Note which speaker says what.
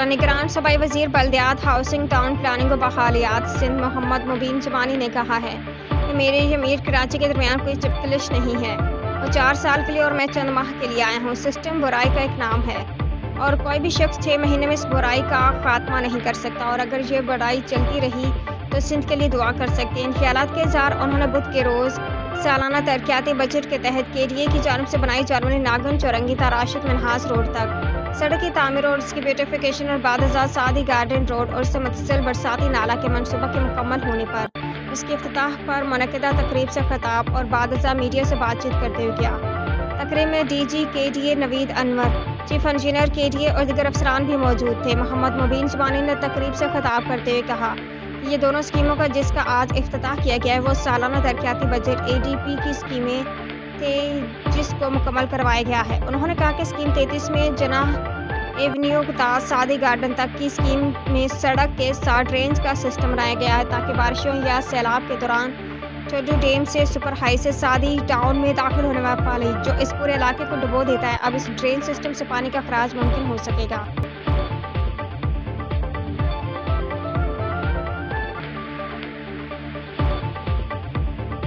Speaker 1: نگران صوبائی وزیر بلدیات، ہاؤسنگ، ٹاؤن پلاننگ و بحالیات سندھ محمد مبین جمانی نے کہا ہے کہ میرے امیر کراچی کے درمیان کوئی چپکلش نہیں ہے۔ وہ 4 سال کے لیے اور میں چند ماہ کے لیے آیا ہوں۔ سسٹم برائی کا ایک نام ہے اور کوئی بھی شخص 6 مہینے میں اس برائی کا خاتمہ نہیں کر سکتا، اور اگر یہ برائی چلتی رہی تو سندھ کے لیے دعا کر سکتے ہیں۔ ان خیالات کا اظہار انہوں نے بدھ کے روز سالانہ ترقیاتی بجٹ کے تحت KDA کی جانب سے بنائی جانے والی ناگن چورنگی تا راشد منہاس روڈ تک سڑک کی تعمیر اور اس کی بیوٹیفیکیشن اور بعد ازاں سعدی گارڈن روڈ اور اس سے متصل برساتی نالہ کے منصوبہ کے مکمل ہونے پر اس کے افتتاح پر منعقدہ تقریب سے خطاب اور بعد ازاں میڈیا سے بات چیت کرتے ہوئے کیا۔ تقریب میں DG KDA نوید انور، چیف انجینئر KDA اور دیگر افسران بھی موجود تھے۔ محمد مبین جمانی نے تقریب سے خطاب کرتے ہوئے کہا کہ یہ دونوں اسکیموں کا جس کا آج افتتاح کیا گیا ہے وہ سالانہ ترقیاتی بجٹ ADP کی اسکیمیں تھے جس کو مکمل کروایا گیا ہے۔ انہوں نے کہا کہ اسکیم 33 میں جناح ایونیو تا سعدی گارڈن تک کی اسکیم میں سڑک کے ساتھ ڈرینز کا سسٹم بنایا گیا ہے تاکہ بارشوں یا سیلاب کے دوران چوڈو ڈیم سے سپر ہائی سے سعدی ٹاؤن میں داخل ہونے والا پانی جو اس پورے علاقے کو ڈبو دیتا ہے، اب اس ڈرین سسٹم سے پانی کا اخراج ممکن ہو سکے گا۔